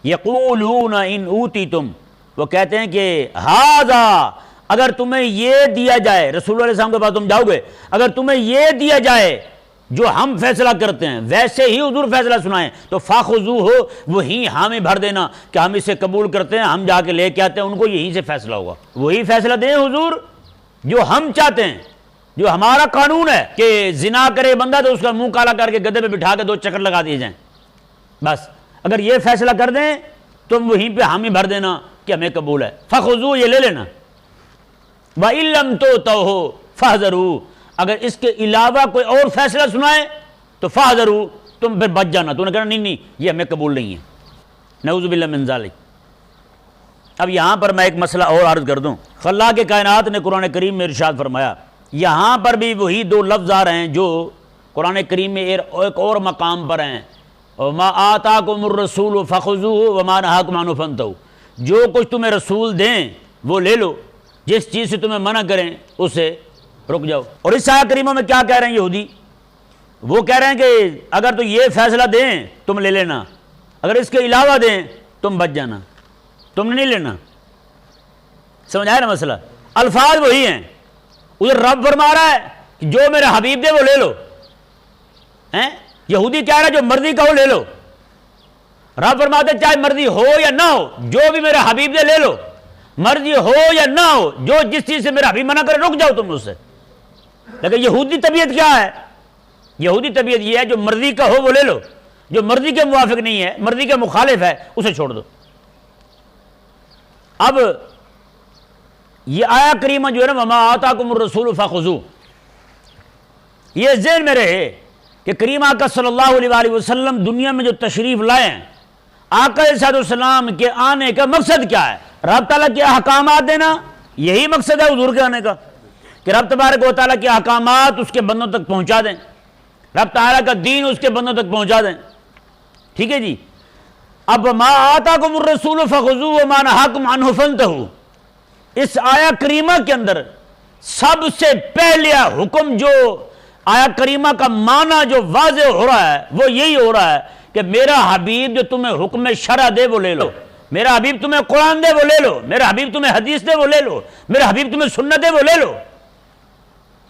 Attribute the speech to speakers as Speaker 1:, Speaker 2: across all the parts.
Speaker 1: یقولون ان اوتیتم، وہ کہتے ہیں کہ ھذا، اگر تمہیں یہ دیا جائے، رسول اللہ علیہ السلام کے پاس تم جاؤ گے، اگر تمہیں یہ دیا جائے جو ہم فیصلہ کرتے ہیں ویسے ہی حضور فیصلہ سنائیں تو فاخذوہ، وہی حامی بھر دینا کہ ہم اسے قبول کرتے ہیں، ہم جا کے لے کے آتے ہیں، ان کو یہیں سے فیصلہ ہوگا، وہی فیصلہ دیں حضور جو ہم چاہتے ہیں، جو ہمارا قانون ہے کہ زنا کرے بندہ تو اس کا منہ کالا کر کے گدے پہ بٹھا کے 2 چکر لگا دیے جائیں، بس اگر یہ فیصلہ کر دیں تم وہیں پہ حامی بھر دینا کہ ہمیں قبول ہے، فخذوہ، یہ لے لینا، وَإِن لَّمْ تُؤْتَوْهُ فَاحْذَرُوا، اگر اس کے علاوہ کوئی اور فیصلہ سنائے تو فَاحْذَرُوا، تم پھر بچ جانا، تو نے کہنا نہیں یہ ہمیں قبول نہیں ہے، نعوذ باللہ من ذالک۔ اب یہاں پر میں ایک مسئلہ اور عرض کر دوں، خلاق کائنات نے قرآن کریم میں ارشاد فرمایا، یہاں پر بھی وہی 2 لفظ آ رہے ہیں جو قرآن کریم میں ایک اور مقام پر ہیں، وَمَا آتَاكُمُ الرَّسُولُ فَخُذُوهُ وَمَا نَهَاكُمْ عَنْهُ فَانْتَهُوا، جو کچھ تمہیں رسول دیں وہ لے لو، جس چیز سے تمہیں منع کریں اسے رک جاؤ۔ اور اس آیت کریمہ میں کیا کہہ رہے ہیں یہودی؟ وہ کہہ رہے ہیں کہ اگر تو یہ فیصلہ دیں تم لے لینا، اگر اس کے علاوہ دیں تم بچ جانا، تم نے نہیں لینا۔ سمجھ آیا نا مسئلہ؟ الفاظ وہی ہیں، ادھر رب فرما رہا ہے کہ جو میرے حبیب دے وہ لے لو، یہودی کہہ رہا ہے جو مرضی کا ہو لے لو، رب فرماتے چاہے مرضی ہو یا نہ ہو جو بھی میرے حبیب دے لے لو، مرضی ہو یا نہ ہو جو جس چیز سے میرا حبیب منع کرے رک جاؤ تم اس سے۔ لیکن یہودی طبیعت کیا ہے؟ یہودی طبیعت یہ ہے جو مرضی کا ہو وہ لے لو، جو مرضی کے موافق نہیں ہے، مرضی کے مخالف ہے، اسے چھوڑ دو۔ اب یہ آیا کریمہ جو ہے نا وَمَا آتَاكُمُ الرَّسُولُ فَخُذُوهُ، یہ ذہن میں رہے کہ کریم آقا صلی اللہ علیہ وآلہ وسلم دنیا میں جو تشریف لائے ہیں، آقا علیہ السلام کے آنے کا مقصد کیا ہے؟ رب تعالیٰ کے احکامات دینا، یہی مقصد ہے حضور کے آنے کا، کہ رب تبارک و تعالیٰ کے احکامات اس کے بندوں تک پہنچا دیں، رب تعالیٰ کا دین اس کے بندوں تک پہنچا دیں، ٹھیک ہے جی۔ اب ما آتاکم الرسول فخذوہ وما نہاکم عنہ فانتہوا، اس آیا کریمہ کے اندر سب سے پہلے حکم جو آیا کریمہ کا معنی جو واضح ہو رہا ہے وہ یہی ہو رہا ہے کہ میرا حبیب جو تمہیں حکم شرع دے وہ لے لو، میرا حبیب تمہیں قرآن دے وہ لے لو، میرا حبیب تمہیں حدیث دے وہ لے لو، میرا حبیب تمہیں سنت دے وہ لے لو،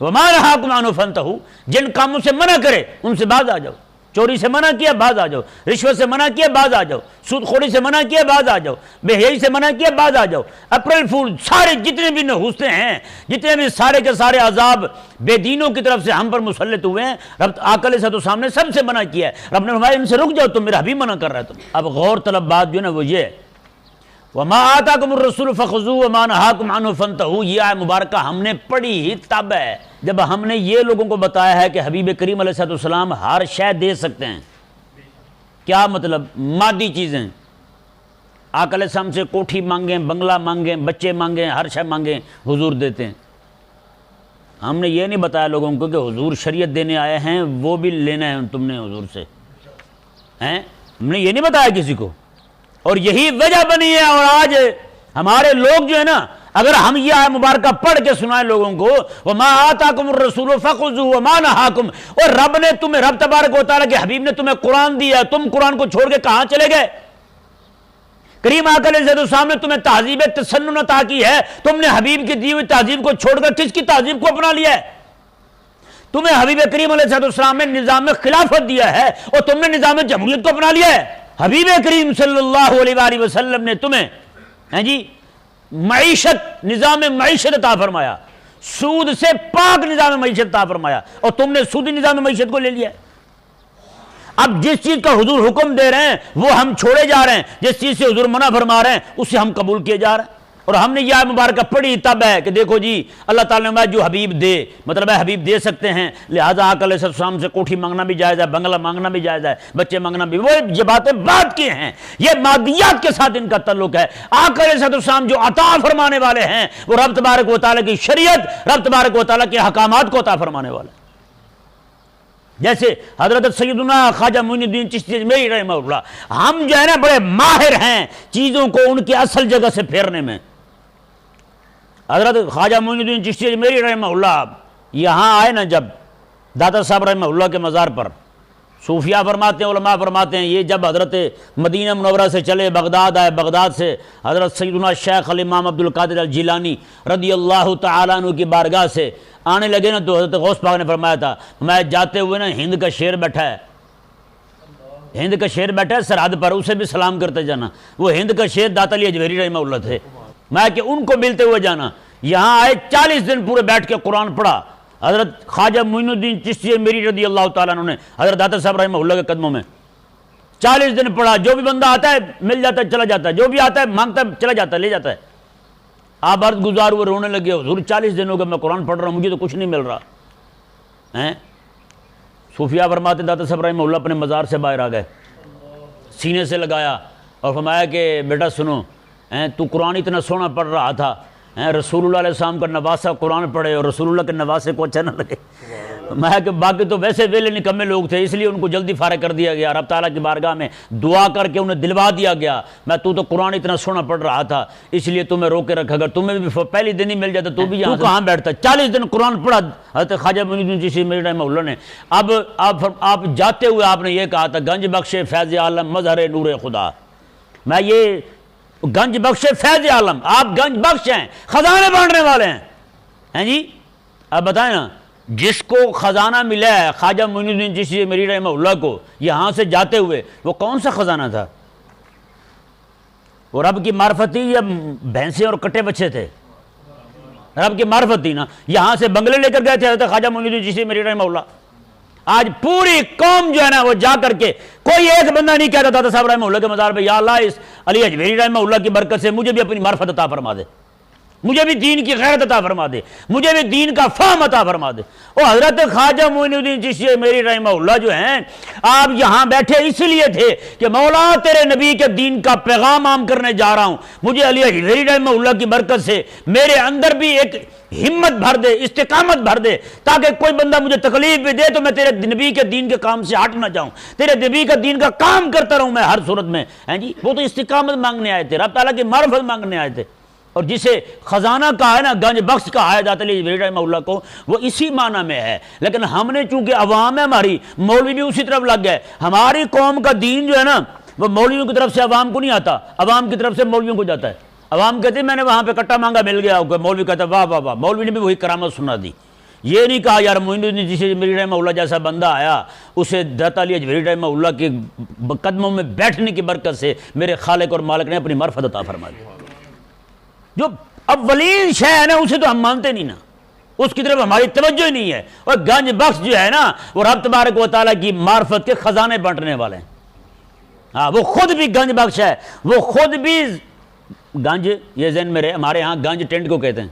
Speaker 1: وما نہاکم عنہ فانتہوا، جن کاموں سے منع کرے ان سے باز آ جاؤ، چوری سے منع کیا باز آ جاؤ، رشوت سے منع کیا باز آ جاؤ، سود خوری سے منع کیا باز آ جاؤ، بے حیائی سے منع کیا باز آ جاؤ، اپریل فول سارے جتنے بھی نحوستیں ہیں، جتنے بھی سارے کے سارے عذاب بے دینوں کی طرف سے ہم پر مسلط ہوئے ہیں، رب آقا علیہ السلام نے سب سے منع کیا ہے، رب نے فرمایا ان سے رک جاؤ، تم میرا حبیب منع کر رہا ہے تم۔ اب غور طلب بات جو ہے نا وہ یہ ہے، وما آتاکم الرسول فخذوہ وما نہاکم عنہ فانتہوا، یہ آیت مبارکہ ہم نے پڑھی ہی تب ہے جب ہم نے یہ لوگوں کو بتایا ہے کہ حبیب کریم علیہ السلام ہر شے دے سکتے ہیں۔ کیا مطلب؟ مادی چیزیں، آقا علیہ السلام سے کوٹھی مانگیں، بنگلہ مانگیں، بچے مانگیں، ہر شے مانگیں، حضور دیتے ہیں۔ ہم نے یہ نہیں بتایا لوگوں کو کہ حضور شریعت دینے آئے ہیں وہ بھی لینا ہے تم نے حضور سے، ہم نے یہ نہیں بتایا کسی کو، اور یہی وجہ بنی ہے۔ اور آج ہمارے لوگ جو ہے نا، اگر ہم یہ آیت مبارکہ پڑھ کے سنائیں لوگوں کو وما آتاکم الرسول فخذوہ وما نہاکم، اور رب نے تمہیں، رب تبارک و تعالیٰ کے حبیب نے تمہیں قرآن دیا، تم قرآن کو چھوڑ کے کہاں چلے گئے؟ کریم آقا علیہ السلام نے تمہیں تہذیب تسنن عطا کی ہے، تم نے حبیب کی دی ہوئی تہذیب کو چھوڑ کر کس کی تہذیب کو اپنا لیا ہے؟ تمہیں حبیب کریم علیہ السلام نے نظام خلافت دیا ہے اور تم نے نظام جمہوریت کو اپنا لیا ہے۔ حبیب کریم صلی اللہ علیہ وآلہ وسلم نے تمہیں جی معیشت، نظام معیشت عطا فرمایا، سود سے پاک نظام معیشت عطا فرمایا، اور تم نے سودی نظام معیشت کو لے لیا ہے۔ اب جس چیز کا حضور حکم دے رہے ہیں وہ ہم چھوڑے جا رہے ہیں، جس چیز سے حضور منع فرما رہے ہیں اسے ہم قبول کیے جا رہے ہیں۔ اور ہم نے یہ آیت مبارکہ پڑھی تب ہے کہ دیکھو جی اللہ تعالیٰ نے جو حبیب دے، مطلب ہے حبیب دے سکتے ہیں، لہٰذا آقا علیہ السلام سے کوٹھی مانگنا بھی جائز ہے، بنگلہ مانگنا بھی جائز ہے، بچے مانگنا بھی، وہ یہ باتیں بات کی ہیں، یہ مادیات کے ساتھ ان کا تعلق ہے۔ آقا علیہ السلام جو عطا فرمانے والے ہیں وہ رب تبارک و تعالیٰ کی شریعت، رب تبارک و تعالیٰ کے احکامات کو عطا فرمانے والے ہیں۔ جیسے حضرت سیدنا خواجہ معین الدین چشتی اجمیری رحمہ اللہ، ہم جو ہے نا بڑے ماہر ہیں چیزوں کو ان کی اصل جگہ سے پھیرنے میں۔ حضرت خواجہ معین الدین چشتی اجمیری رحمہ اللہ یہاں آئے نا، جب داتا صاحب رحمہ اللہ کے مزار پر صوفیہ فرماتے ہیں، علماء فرماتے ہیں، یہ جب حضرت مدینہ منورہ سے چلے بغداد آئے، بغداد سے حضرت سیدنا شیخ الامام عبد القادر الجیلانی رضی اللہ تعالیٰ عنہ کی بارگاہ سے آنے لگے نا، تو حضرت غوث پاک نے فرمایا تھا، میں جاتے ہوئے نا ہند کا شیر بیٹھا ہے، ہند کا شیر بیٹھا ہے سرحد پر، اسے بھی سلام کرتے جانا۔ وہ ہند کا شیر داتا علی اجمیری رحمہ اللہ تھے، میں کہ ان کو ملتے ہوئے جانا۔ یہاں آئے 40 دن پورے بیٹھ کے قرآن پڑھا۔ حضرت خواجہ معین الدین چشتی اجمیری رضی اللہ تعالیٰ عنہ نے حضرت داتا صاحب رحمہ اللہ کے قدموں میں 40 دن پڑھا۔ جو بھی بندہ آتا ہے مل جاتا ہے، چلا جاتا ہے، جو بھی آتا ہے مانگتا ہے چلا جاتا ہے، لے جاتا ہے۔ آپ عرض گزار ہوئے رونے لگے، حضور 40 دن ہو گئے میں قرآن پڑھ رہا ہوں، مجھے تو کچھ نہیں مل رہا ہے۔ صوفیہ فرماتے داتا صاحب رحمہ اللہ اپنے مزار سے باہر آ گئے، سینے سے لگایا اور فرمایا کہ بیٹا سنو، تو قرآن اتنا سونا پڑھ رہا تھا، رسول اللہ علیہ السلام کا نواسہ قرآن پڑھے اور رسول اللہ کے نواسے کو اچھا نہ لگے۔ میں کہ باقی تو ویسے ویلے نکمے لوگ تھے، اس لیے ان کو جلدی فارغ کر دیا گیا، رب تعالیٰ کی بارگاہ میں دعا کر کے انہیں دلوا دیا گیا، میں تو قرآن اتنا سونا پڑھ رہا تھا اس لیے تمہیں روکے رکھا، اگر تمہیں بھی پہلی دن ہی مل جاتا تو بھی یہاں کہاں بیٹھتا۔ 40 دن قرآن پڑھا حضرت خواجہ معین الدین چشتی اجمیری رحمہ اللہ نے۔ اب آپ جاتے ہوئے آپ نے یہ کہا تھا، گنج بخش فیض عالم مظہر نور خدا۔ میں یہ گنج بخش فیض عالم، آپ گنج بخش ہیں، خزانے بانٹنے والے ہیں جی۔ اب بتائیں نا، جس کو خزانہ ملا ہے خواجہ معین الدین چشتی اجمیری رحمہ اللہ کو یہاں سے جاتے ہوئے، وہ کون سا خزانہ تھا؟ وہ رب کی معرفت تھی یا بھینسیں اور کٹے بچے تھے؟ رب کی معرفت تھی نا۔ یہاں سے بنگلے لے کر گئے تھے حضرت خواجہ معین الدین چشتی اجمیری رحمہ اللہ۔ آج پوری قوم جو ہے نا وہ جا کر کے کوئی ایک بندہ نہیں کہتا داتا صاحب رحمہ اللہ کے مزار پہ، یا اللہ اس علی اجمیری رحمہ اللہ کی برکت سے مجھے بھی اپنی معرفت عطا فرما دے، مجھے بھی دین کی غیرت عطا فرما دے، مجھے بھی دین کا فہم عطا فرما دے۔ وہ حضرت خواجہ معین الدین چشتی اجمیری رحمہ اللہ جو ہیں، آپ یہاں بیٹھے اس لیے تھے کہ مولا تیرے نبی کے دین کا پیغام عام کرنے جا رہا ہوں، مجھے علی اجمیری رحمہ اللہ کی برکت سے میرے اندر بھی ایک ہمت بھر دے، استقامت بھر دے، تاکہ کوئی بندہ مجھے تکلیف بھی دے تو میں تیرے نبی کے دین کے کام سے ہٹ نہ جاؤں، تیرے نبی کا دین کا کام کرتا رہوں میں ہر صورت میں، ہیں جی۔ وہ تو استقامت مانگنے آئے تھے، رب تعالیٰ کی معرفت مانگنے آئے تھے۔ اور جسے خزانہ کہا ہے نا، گنج بخش کہا ہے داتا علی اجمیری رحمہ اللہ کو، وہ اسی معنی میں ہے۔ لیکن ہم نے چونکہ عوام ہے ہماری، مولوی بھی اسی طرف لگ گئے۔ ہماری قوم کا دین جو ہے نا وہ مولویوں کی طرف سے عوام کو نہیں آتا، عوام کی طرف سے مولویوں کو جاتا ہے۔ عوام کہتے ہیں میں نے وہاں پہ کٹا مانگا مل گیا، مولوی کہتا ہے واہ واہ واہ، مولوی نے بھی وہی کرامت سنا دی۔ یہ نہیں کہا یار معین الدین چشتی اجمیری رحمہ اللہ جیسا بندہ آیا، اسے داتا علی اجمیری رحمہ اللہ کے قدموں میں بیٹھنے کی برکت سے میرے خالق اور مالک نے اپنی معرفت عطا فرما دی۔ جو اولین شے ہے نا اسے تو ہم مانتے نہیں نا، اس کی طرف ہماری توجہ ہی نہیں ہے۔ اور گنج بخش جو ہے نا وہ رب تبارک و تعالیٰ کی معرفت کے خزانے بانٹنے والے ہیں۔ ہاں، وہ خود بھی گنج بخش ہے، وہ خود بھی گنج، یہ ذہن میں رہے، ہمارے ہاں گنج ٹینٹ کو کہتے ہیں،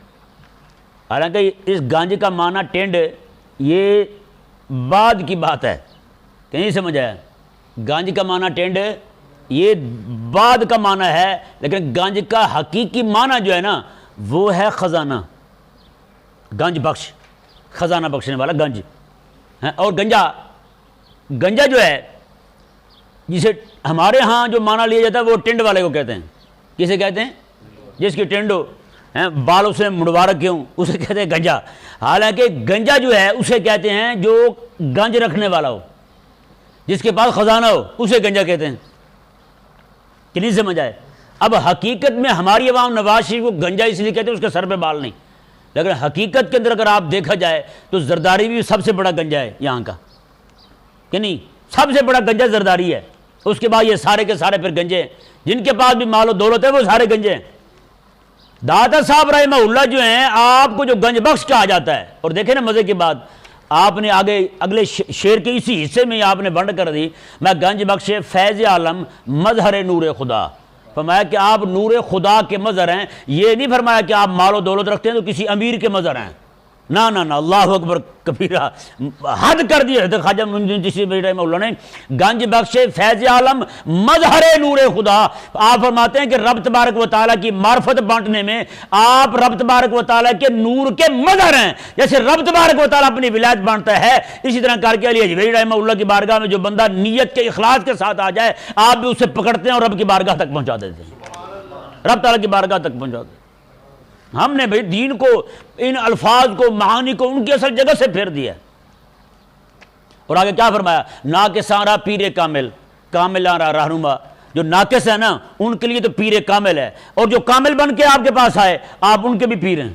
Speaker 1: حالانکہ اس گنج کا معنی ٹینٹ یہ بعد کی بات ہے، کہیں سمجھ آیا؟ گنج کا معنی ٹینٹ یہ بعد کا معنی ہے، لیکن گنج کا حقیقی معنی جو ہے نا وہ ہے خزانہ، گنج بخش، خزانہ بخشنے والا گنج۔ اور گنجا جو ہے جسے ہمارے ہاں جو معنی لیا جاتا ہے وہ ٹینڈ والے کو کہتے ہیں۔ کسے کہتے ہیں؟ جس کی ٹینڈ ہو، بال اسے مڑوا رکھے ہوں، اسے کہتے ہیں گنجا۔ حالانکہ گنجا جو ہے اسے کہتے ہیں جو گنج رکھنے والا ہو، جس کے پاس خزانہ ہو اسے گنجا کہتے ہیں۔ کہ نہیں سمجھ آئے؟ اب حقیقت میں ہماری عوام نواز شریف کو گنجا اس لیے کہتے ہیں اس کے سر پہ بال نہیں، لیکن حقیقت کے اندر اگر آپ دیکھا جائے تو زرداری بھی سب سے بڑا گنجا ہے یہاں کا، کہ نہیں؟ سب سے بڑا گنجا زرداری ہے، اس کے بعد یہ سارے کے سارے پھر گنجے ہیں، جن کے پاس بھی مال و دولت ہے وہ سارے گنجے ہیں۔ داتا صاحب رحمہ اللہ جو ہیں، آپ کو جو گنج بخش کہا جاتا ہے، اور دیکھیں نا مزے کی بات، آپ نے آگے اگلے شعر کے اسی حصے میں آپ نے بنڈ کر دی، میں گنج بخش فیض عالم مظہر نور خدا، فرمایا کہ آپ نور خدا کے مظہر ہیں۔ یہ نہیں فرمایا کہ آپ مال و دولت رکھتے ہیں تو کسی امیر کے مظہر ہیں، نہ نہ نہ، اللہ اکبر کبیرہ، حد کر دی حضرت خواجہ معین الدین چشتی اجمیری رحمہ اللہ نے۔ گنج بخش فیض عالم مظہر نور خدا، آپ فرماتے ہیں کہ رب تبارک و تعالیٰ کی معرفت بانٹنے میں آپ رب تبارک و تعالیٰ کے نور کے مظہر ہیں۔ جیسے رب تبارک و تعالیٰ اپنی ولایت بانٹتا ہے، اسی طرح کر کے علی اجمیری رحمہ اللہ کی بارگاہ میں جو بندہ نیت کے اخلاص کے ساتھ آ جائے، آپ بھی اسے پکڑتے ہیں اور رب کی بارگاہ تک پہنچا دیتے ہیں، رب تعالیٰ کی بارگاہ تک پہنچا دیتے ہیں۔ ہم نے بھئی دین کو، ان الفاظ کو، معانی کو ان کی اصل جگہ سے پھیر دیا ہے۔ اور آگے کیا فرمایا؟ ناقصاں را پیر کامل، کاملاں را رہنما، جو ناقص ہے نا ان کے لیے تو پیر کامل ہے، اور جو کامل بن کے آپ کے پاس آئے آپ ان کے بھی پیر ہیں۔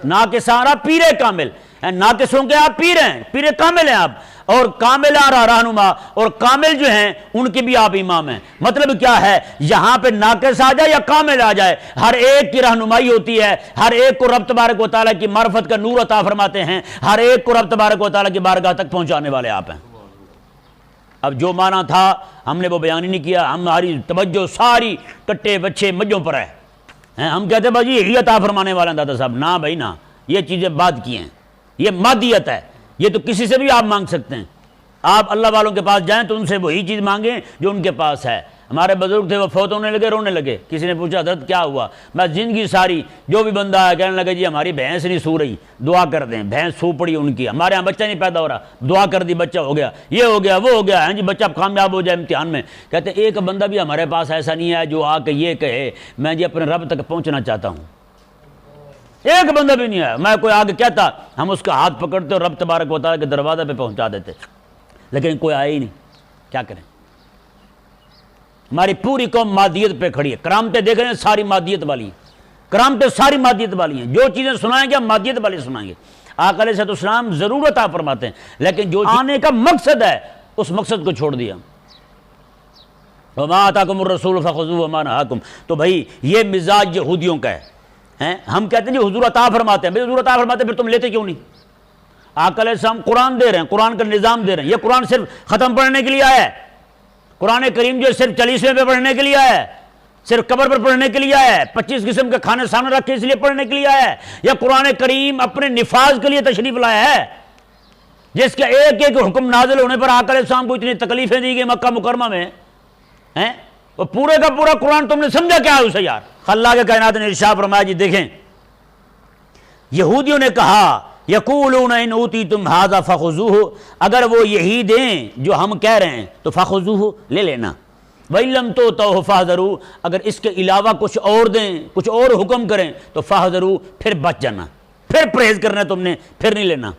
Speaker 1: ناقصاں را پیر کامل، ناقصوں کے آپ پیر ہیں، پیر کامل ہیں آپ، اور کاملاں را رہنما، اور کامل جو ہیں ان کے بھی آپ امام ہیں۔ مطلب کیا ہے؟ یہاں پہ ناقص آ جائے یا کامل آ جائے، ہر ایک کی رہنمائی ہوتی ہے، ہر ایک کو رب تبارک و تعالیٰ کی معرفت کا نور عطا فرماتے ہیں، ہر ایک کو رب تبارک و تعالیٰ کی بارگاہ تک پہنچانے والے آپ ہیں۔ اب جو معنی تھا ہم نے وہ بیان ہی نہیں کیا، ہماری توجہ ساری کٹے بچے مجھوں پر ہے۔ ہم کہتے ہیں بھائی یہی عطا فرمانے والا دادا صاحب، نہ بھائی نہ، یہ چیزیں بات کی ہیں، یہ مادیت ہے، یہ تو کسی سے بھی آپ مانگ سکتے ہیں۔ آپ اللہ والوں کے پاس جائیں تو ان سے وہی چیز مانگیں جو ان کے پاس ہے۔ ہمارے بزرگ تھے وہ فوت ہونے لگے، رونے لگے، کسی نے پوچھا حضرت کیا ہوا؟ میں زندگی ساری جو بھی بندہ ہے کہنے لگا جی ہماری بھینس نہیں سو رہی، دعا کر دیں، بھینس سو پڑی ان کی، ہمارے ہاں بچہ نہیں پیدا ہو رہا، دعا کر دی بچہ ہو گیا، یہ ہو گیا وہ ہو گیا، ہاں جی بچہ کامیاب ہو جائے امتحان میں۔ کہتے ہیں ایک بندہ بھی ہمارے پاس ایسا نہیں ہے جو آ کے یہ کہے میں جی اپنے رب تک پہنچنا چاہتا ہوں، ایک بندہ بھی نہیں ہے۔ میں کوئی آگے کہتا ہم اس کا ہاتھ پکڑتے اور رب تبارک و تعالیٰ کے دروازے پہ پہنچا دیتے، لیکن کوئی آیا ہی نہیں، کیا کریں؟ ہماری پوری قوم مادیت پہ کھڑی ہے، کرامتیں دیکھ رہے ہیں ساری مادیت والی ہیں، کرامتیں ساری مادیت والی ہیں، جو چیزیں سنائیں گے ہم مادیت والی سنائیں گے۔ آقا علیہ السلام ضرورت آپ فرماتے ہیں، لیکن جو آنے کا مقصد ہے اس مقصد کو چھوڑ دیا۔ وما آتاکم الرسول فخذوہ وما نہاکم، تو بھائی یہ مزاج یہودیوں کا ہے۔ ہم کہتے ہیں جی حضور عطا فرماتے ہیں، بھائی حضور عطا فرماتے ہیں پھر تم لیتے کیوں نہیں؟ آقا علیہ السلام قرآن دے رہے ہیں، قرآن کا نظام دے رہے ہیں، یہ قرآن صرف ختم پڑھنے کے لیے آیا ہے؟ قرآن کریم جو صرف 40ویں پہ پڑھنے کے لیے آیا ہے؟ صرف قبر پر پڑھنے کے لیے آیا ہے؟ 25 قسم کے کھانے سامنے رکھ کے اس لیے پڑھنے کے لیے آیا ہے؟ یا قرآن کریم اپنے نفاذ کے لیے تشریف لایا ہے، جس کے ایک ایک حکم نازل ہونے پر آقا علیہ السلام کو اتنی تکلیفیں دی گئی مکہ مکرمہ میں ہیں؟ وہ پورے کا پورا قرآن تم نے سمجھا کیا ہے اسے یار؟ اللہ کے کائنات نے ارشاد فرمایا جی دیکھیں، یہودیوں نے کہا یقولون ان اوتیتم ھذا فخذوہ، اگر وہ یہی دیں جو ہم کہہ رہے ہیں تو فخذوہ لے لینا، وَإِن لَّمْ تُؤْتَوْهُ فَاحْذَرُوا، اگر اس کے علاوہ کچھ اور دیں کچھ اور حکم کریں تو فاحذروا، پھر بچ جانا، پھر پرہیز کرنا تم نے، پھر نہیں لینا۔